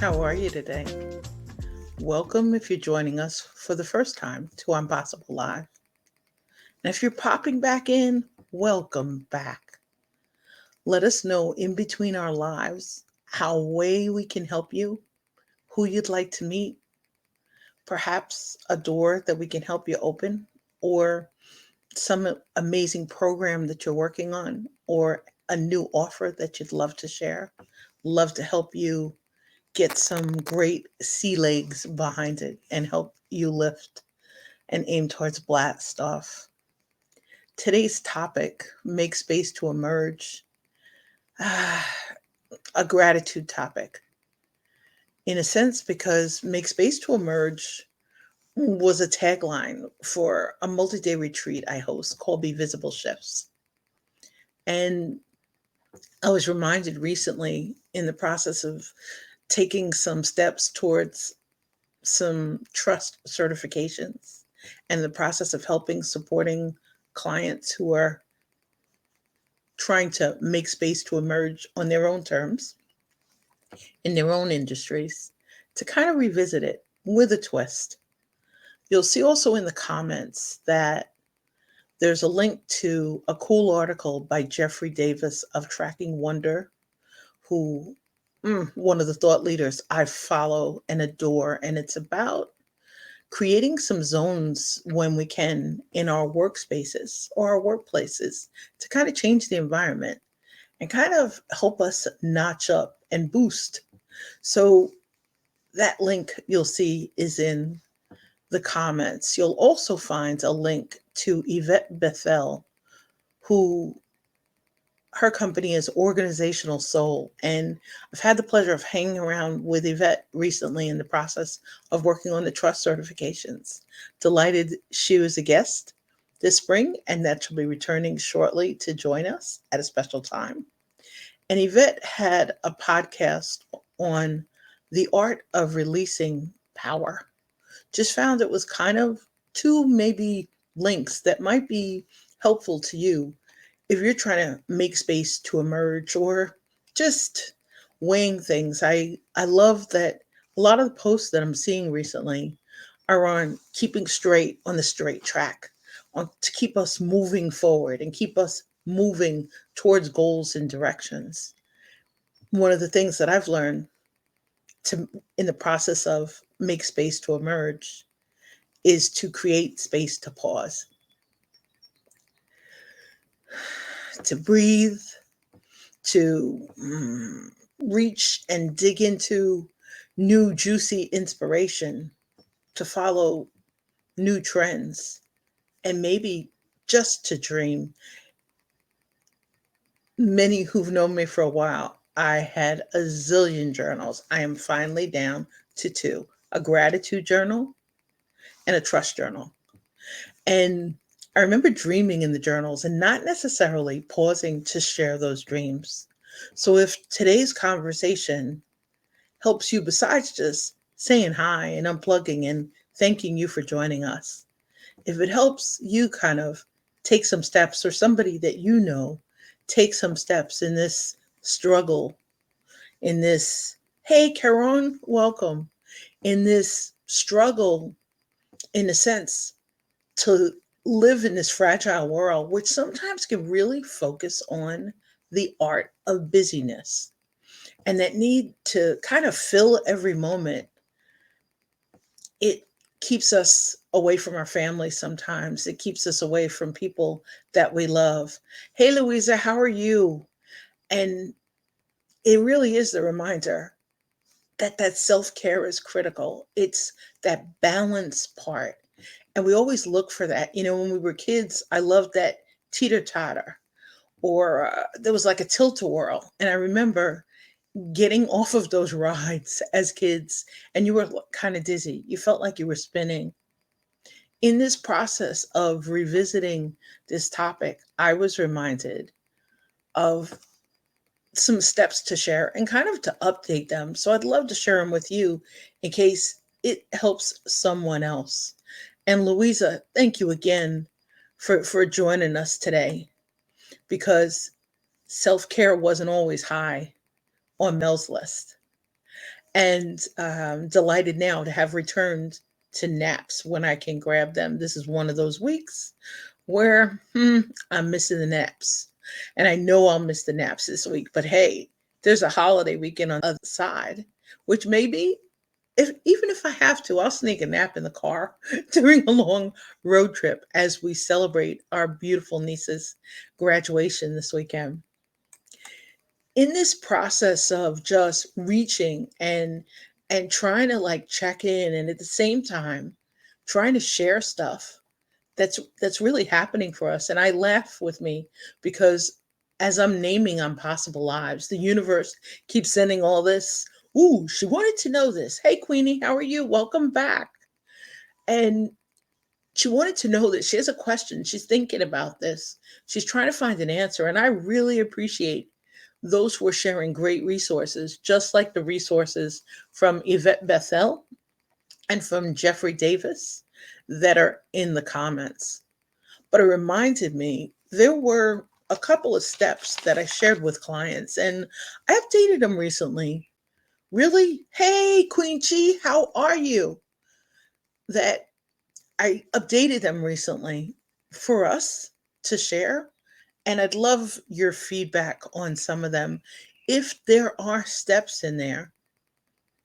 How are you today? Welcome if you're joining us for the first time to 𝗍𝗂𝗁𝗲 Live. And if you're popping back in, welcome back. Let us know in between our lives how way we can help you, who you'd like to meet, perhaps a door that we can help you open, or some amazing program that you're working on, or a new offer that you'd love to share. Love to help you get some great sea legs behind it and help you lift and aim towards blast off. Today's topic, make space to emerge, a gratitude topic. In a sense, because make space to emerge was a tagline for a multi-day retreat I host called Be Visible Shifts. And I was reminded recently in the process of taking some steps towards some trust certifications and the process of supporting clients who are trying to make space to emerge on their own terms in their own industries, to kind of revisit it with a twist. You'll see also in the comments that there's a link to a cool article by Jeffrey Davis of Tracking Wonder, who one of the thought leaders I follow and adore, and it's about creating some zones when we can in our workspaces or our workplaces to kind of change the environment and kind of help us notch up and boost. So that link you'll see is in the comments. You'll also find a link to 𝗍𝗂𝗳𝘂𝘁𝗲, who her company is Organizational Soul. And I've had the pleasure of hanging around with Yvette recently in the process of working on the trust certifications. Delighted she was a guest this spring and that she'll be returning shortly to join us at a special time. And Yvette had a podcast on the art of releasing power. Just found it was kind of two maybe links that might be helpful to you if you're trying to make space to emerge or just weighing things. I love that a lot of the posts that I'm seeing recently are on keeping straight on the straight track, on to keep us moving forward and keep us moving towards goals and directions. One of the things that I've learned in the process of make space to emerge is to create space to pause, to breathe, to reach and dig into new juicy inspiration, to follow new trends, and maybe just to dream. Many who've known me for a while, I had a zillion journals. I am finally down to two, a gratitude journal and a trust journal. And I remember dreaming in the journals and not necessarily pausing to share those dreams. So if today's conversation helps you, besides just saying hi and unplugging and thanking you for joining us, if it helps you kind of take some steps, or somebody that you know take some steps in this struggle, in this, hey, Caron, welcome, in this struggle, in a sense, to live in this fragile world, which sometimes can really focus on the art of busyness and that need to kind of fill every moment. It keeps us away from our family sometimes. It keeps us away from people that we love. Hey, Louisa, how are you? And it really is the reminder that self-care is critical. It's that balance part. And we always look for that. You know, when we were kids, I loved that teeter-totter, or there was like a tilt-a-whirl. And I remember getting off of those rides as kids, and you were kind of dizzy. You felt like you were spinning. In this process of revisiting this topic, I was reminded of some steps to share and kind of to update them. So I'd love to share them with you in case it helps someone else. And Louisa, thank you again for joining us today, because self-care wasn't always high on Mel's list. and delighted now to have returned to naps when I can grab them. This is one of those weeks where I'm missing the naps. And I know I'll miss the naps this week, but hey, there's a holiday weekend on the other side, which maybe even if I have to, I'll sneak a nap in the car during a long road trip as we celebrate our beautiful niece's graduation this weekend. In this process of just reaching and trying to like check in, and at the same time trying to share stuff that's really happening for us. And I laugh with me because as I'm naming Impossible Lives, the universe keeps sending all this. Ooh, she wanted to know this. Hey, Queenie, how are you? Welcome back. And she wanted to know that she has a question. She's thinking about this. She's trying to find an answer. And I really appreciate those who are sharing great resources, just like the resources from Yvette Bethel and from Jeffrey Davis that are in the comments. But it reminded me there were a couple of steps that I shared with clients, and I updated them recently. Really? Hey, Queen Chi, how are you? That I updated them recently for us to share. And I'd love your feedback on some of them. If there are steps in there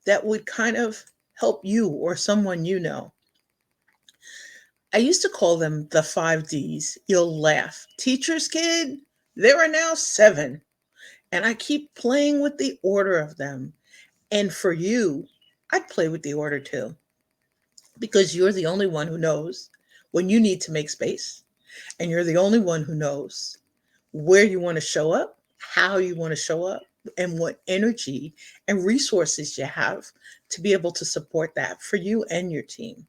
that would kind of help you or someone you know. I used to call them the 5 Ds. You'll laugh. Teacher's kid, there are now 7. And I keep playing with the order of them. And for you, I'd play with the order too, because you're the only one who knows when you need to make space. And you're the only one who knows where you want to show up, how you want to show up, and what energy and resources you have to be able to support that for you and your team.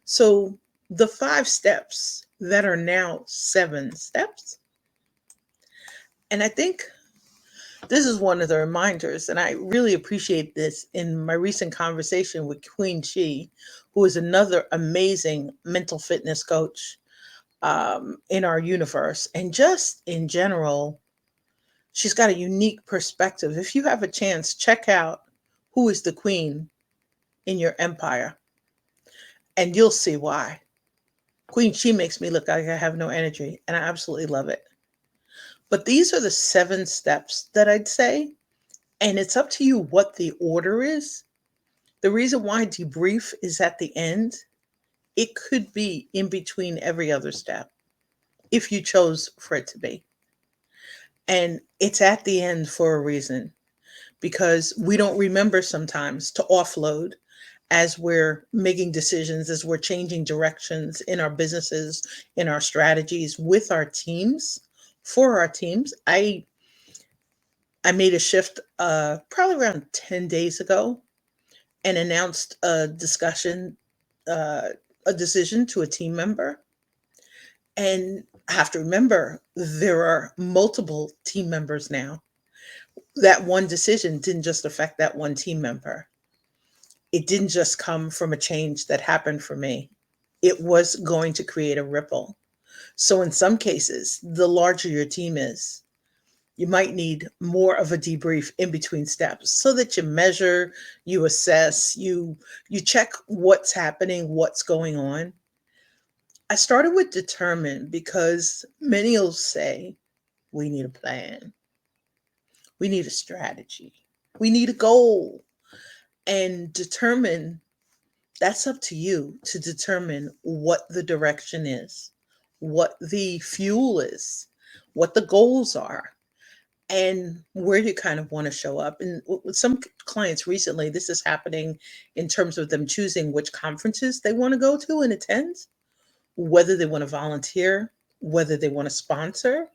So, the 5 steps that are now 7 steps. And I think this is one of the reminders, and I really appreciate this in my recent conversation with Queen Chi, who is another amazing mental fitness coach in our universe. And just in general, she's got a unique perspective. If you have a chance, check out Who is the Queen in Your Empire, and you'll see why. Queen Chi makes me look like I have no energy, and I absolutely love it. But these are the 7 steps that I'd say, and it's up to you what the order is. The reason why debrief is at the end, it could be in between every other step if you chose for it to be. And it's at the end for a reason, because we don't remember sometimes to offload as we're making decisions, as we're changing directions in our businesses, in our strategies with our teams, for our teams. I made a shift probably around 10 days ago and announced uh, a decision to a team member. And I have to remember there are multiple team members now. That one decision didn't just affect that one team member. It didn't just come from a change that happened for me. It was going to create a ripple. So in some cases, the larger your team is, you might need more of a debrief in between steps so that you measure, you assess, you check what's happening, what's going on. I started with determine because many will say we need a plan. We need a strategy. We need a goal. And determine, that's up to you to determine what the direction is, what the fuel is, what the goals are, and where you kind of want to show up. And with some clients recently, this is happening in terms of them choosing which conferences they want to go to and attend, whether they want to volunteer, whether they want to sponsor,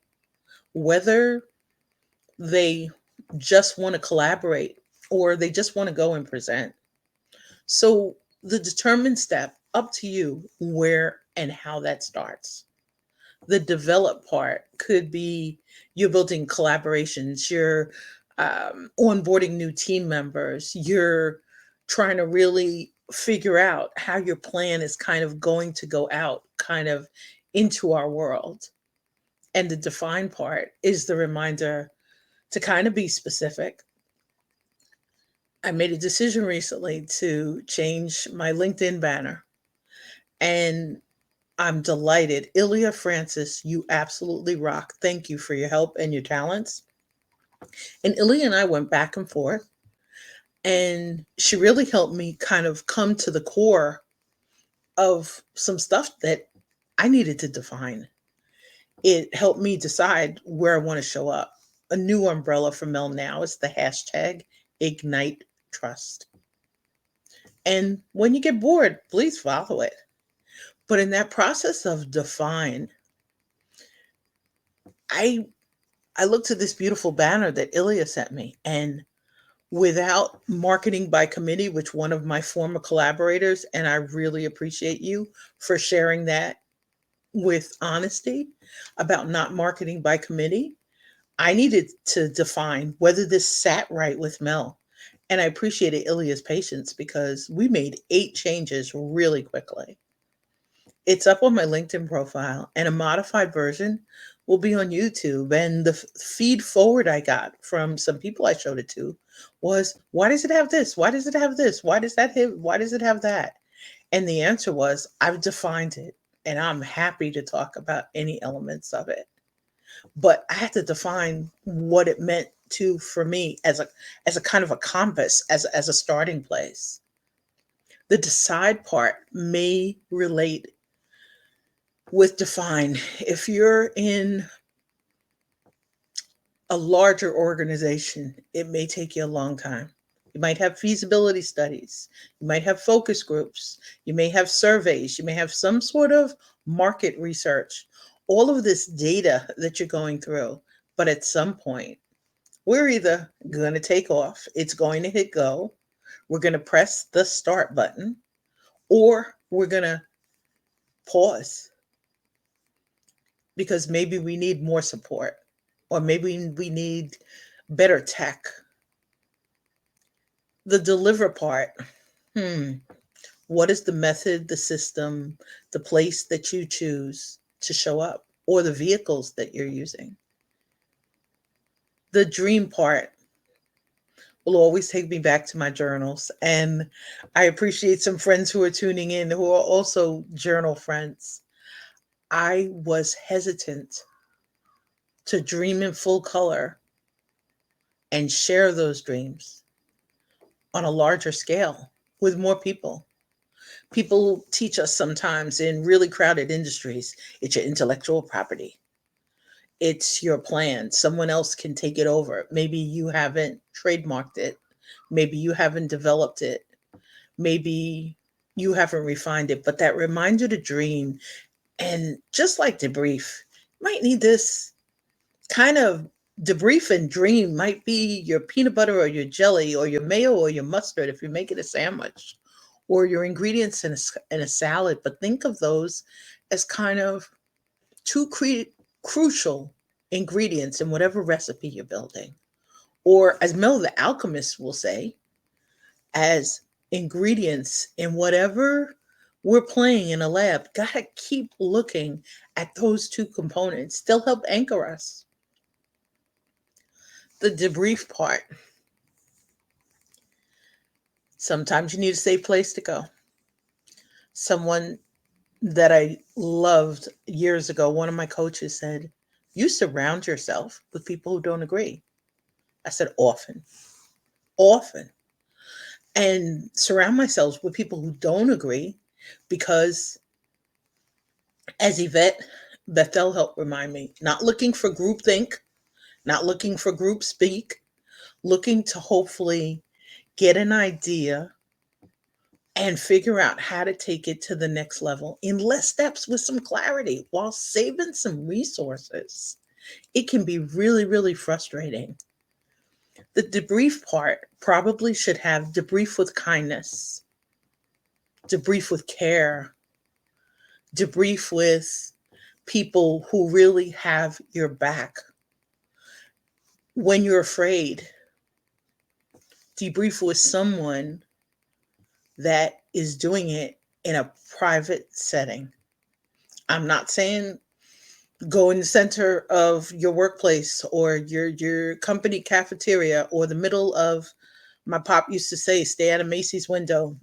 whether they just want to collaborate or they just want to go and present. So the determined step, up to you where and how that starts. The develop part could be you're building collaborations, you're onboarding new team members, you're trying to really figure out how your plan is kind of going to go out kind of into our world. And the define part is the reminder to kind of be specific. I made a decision recently to change my LinkedIn banner, and I'm delighted. Ilya Francis, you absolutely rock. Thank you for your help and your talents. And Ilya and I went back and forth, and she really helped me kind of come to the core of some stuff that I needed to define. It helped me decide where I want to show up. A new umbrella for Mel now is the hashtag Ignite Trust. And when you get bored, please follow it. But in that process of define, I I looked at this beautiful banner that Ilya sent me, and without marketing by committee, which one of my former collaborators, and I really appreciate you for sharing that with honesty about not marketing by committee, I needed to define whether this sat right with Mel. And I appreciated Ilya's patience because we made 8 changes really quickly. It's up on my LinkedIn profile, and a modified version will be on YouTube. And the feed forward I got from some people I showed it to was, why does it have this? Why does it have this? Why does that have, why does it have that? And the answer was, I've defined it and I'm happy to talk about any elements of it. But I had to define what it meant to for me as a kind of a compass, as a starting place. The decide part may relate with define. If you're in a larger organization, it may take you a long time. You might have feasibility studies, you might have focus groups, you may have surveys, you may have some sort of market research, all of this data that you're going through. But at some point, we're either going to take off, it's going to hit go, we're going to press the start button, or we're going to pause because maybe we need more support, or maybe we need better tech. The deliver part, what is the method, the system, the place that you choose to show up, or the vehicles that you're using? The dream part will always take me back to my journals. And I appreciate some friends who are tuning in who are also journal friends. I was hesitant to dream in full color and share those dreams on a larger scale with more people. People teach us sometimes in really crowded industries, it's your intellectual property. It's your plan. Someone else can take it over. Maybe you haven't trademarked it. Maybe you haven't developed it. Maybe you haven't refined it, but that reminder to dream. And just like debrief, you might need this kind of debrief and dream might be your peanut butter or your jelly or your mayo or your mustard if you're making a sandwich, or your ingredients in a salad. But think of those as kind of two crucial ingredients in whatever recipe you're building. Or as Mel the alchemist will say, as ingredients in whatever we're playing in a lab. Gotta keep looking at those two components. They'll help anchor us. The debrief part. Sometimes you need a safe place to go. Someone that I loved years ago, one of my coaches said, you surround yourself with people who don't agree. I said, often, often. And surround myself with people who don't agree because, as Yvette Bethel helped remind me, not looking for groupthink, not looking for group speak, looking to hopefully get an idea and figure out how to take it to the next level in less steps with some clarity while saving some resources. It can be really, really frustrating. The debrief part probably should have debrief with kindness, debrief with care, debrief with people who really have your back. When you're afraid, debrief with someone that is doing it in a private setting. I'm not saying go in the center of your workplace or your company cafeteria or the middle of My pop used to say, stay out of Macy's window,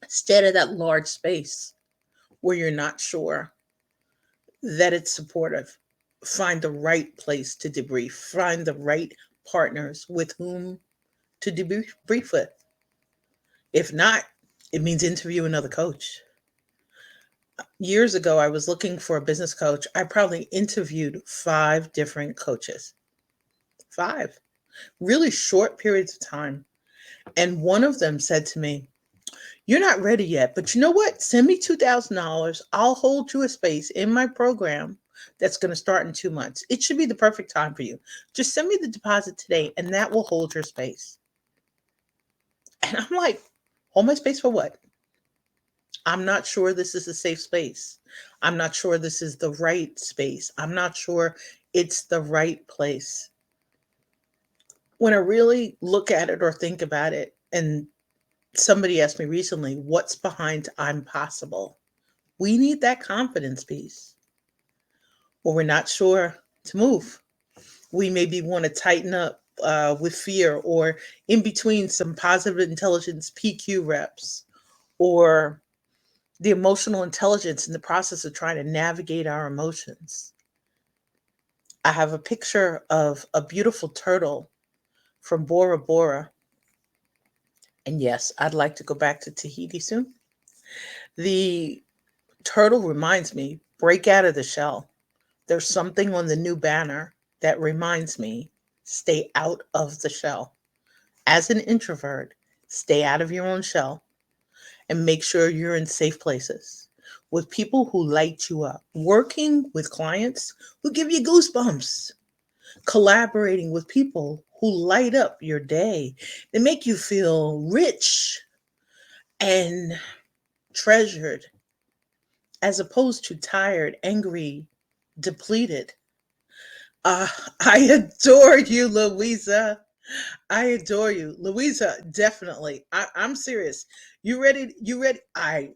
stay out of that large space where you're not sure that it's supportive. Find the right place to debrief, find the right partners with whom to debrief with. If not, it means interview another coach. Years ago, I was looking for a business coach. I probably interviewed 5 different coaches. 5. Really short periods of time. And one of them said to me, you're not ready yet, but you know what? Send me $2,000. I'll hold you a space in my program that's going to start in 2 months. It should be the perfect time for you. Just send me the deposit today, and that will hold your space. And I'm like, hold my space for what? I'm not sure this is a safe space. I'm not sure this is the right space. I'm not sure it's the right place. When I really look at it or think about it, and somebody asked me recently, what's behind I'm possible? We need that confidence piece. Or we're not sure to move. We maybe want to tighten up with fear, or in between some positive intelligence PQ reps, or the emotional intelligence in the process of trying to navigate our emotions. I have a picture of a beautiful turtle from Bora Bora. And yes, I'd like to go back to Tahiti soon. The turtle reminds me, break out of the shell. There's something on the new banner that reminds me, stay out of the shell. As an introvert, stay out of your own shell and make sure you're in safe places with people who light you up, working with clients who give you goosebumps, collaborating with people who light up your day. They make you feel rich and treasured, as opposed to tired, angry, depleted. Uh, I adore you, Louisa. I adore you, Louisa. Definitely. I'm serious. You ready? You ready? I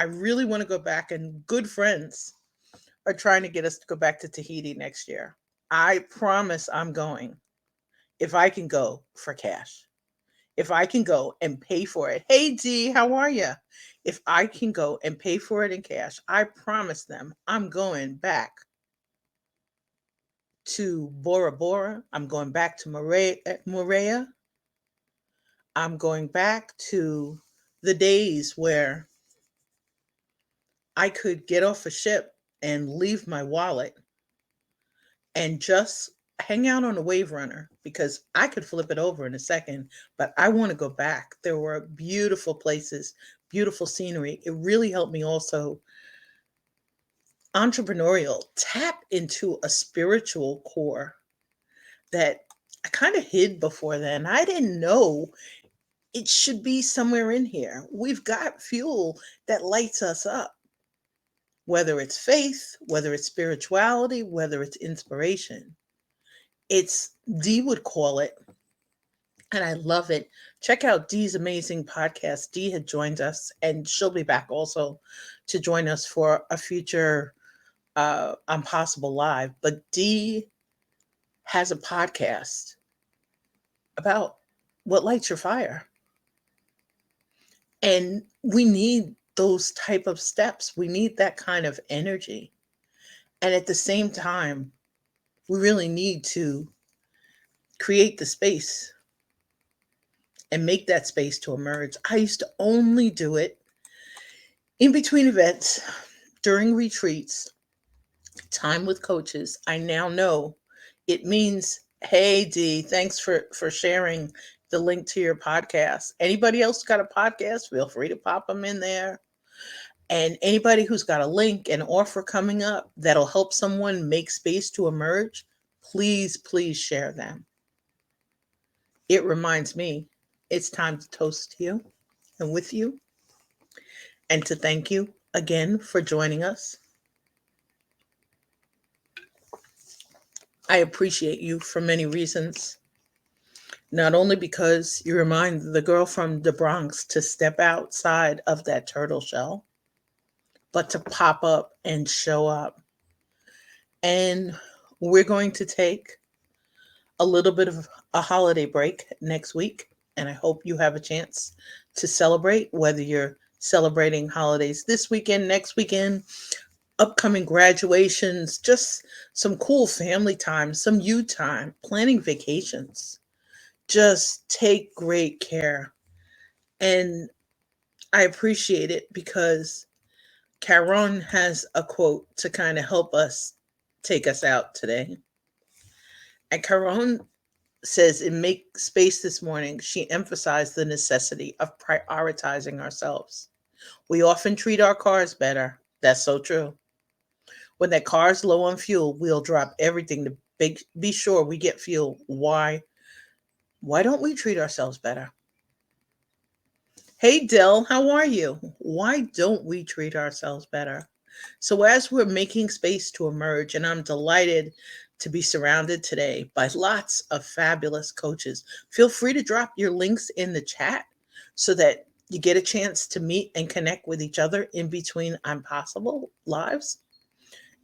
really want to go back, and good friends are trying to get us to go back to Tahiti next year. I promise I'm going. If I can go for cash, if I can go and pay for it. Hey D, how are you? If I can go and pay for it in cash, I promise them I'm going back to Bora Bora. I'm going back to Moorea. I'm going back to the days where I could get off a ship and leave my wallet and just hang out on a wave runner, because I could flip it over in a second, but I want to go back. There were beautiful places, beautiful scenery. It really helped me also entrepreneurial, tap into a spiritual core that I kind of hid before then. I didn't know it should be somewhere in here. We've got fuel that lights us up, whether it's faith, whether it's spirituality, whether it's inspiration. It's Dee would call it, and I love it. Check out Dee's amazing podcast. Dee had joined us, and she'll be back also to join us for a future Impossible Live. But Dee has a podcast about what lights your fire. And we need those type of steps. We need that kind of energy. And at the same time, we really need to create the space and make that space to emerge. I used to only do it in between events, during retreats, time with coaches. I now know it means, hey D, thanks for sharing the link to your podcast. Anybody else got a podcast? Feel free to pop them in there. And anybody who's got a link, an offer coming up that'll help someone make space to emerge, please share them. It reminds me it's time to toast to you and with you, and to thank you again for joining us. I appreciate you for many reasons. Not only because you remind the girl from the Bronx to step outside of that turtle shell, but to pop up and show up. And we're going to take a little bit of a holiday break next week, and I hope you have a chance to celebrate, whether you're celebrating holidays this weekend, next weekend, upcoming graduations, just some cool family time, some you time, planning vacations. Just take great care. And I appreciate it because Caron has a quote to kind of help us take us out today. And Caron says in Make Space this morning, she emphasized the necessity of prioritizing ourselves. We often treat our cars better. That's so true. When that car's low on fuel, we'll drop everything to be sure we get fuel. Why? Why don't we treat ourselves better? Hey, Dell, how are you? Why don't we treat ourselves better? So, as we're making space to emerge, and I'm delighted to be surrounded today by lots of fabulous coaches, feel free to drop your links in the chat so that you get a chance to meet and connect with each other in between I'm Possible lives.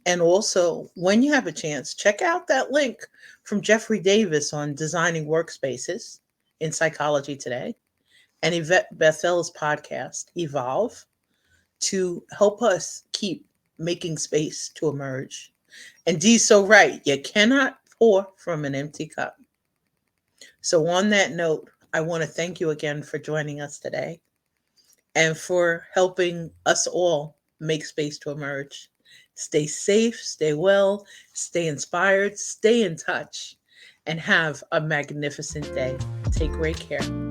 And also, when you have a chance, check out that link from Jeffrey Davis on designing workspaces in psychology today, and Yvette Bethel's podcast, Evolve, to help us keep making space to emerge. And Dee's so right. You cannot pour from an empty cup. So, on that note, I want to thank you again for joining us today and for helping us all make space to emerge. Stay safe, stay well, stay inspired, stay in touch, and have a magnificent day. Take great care.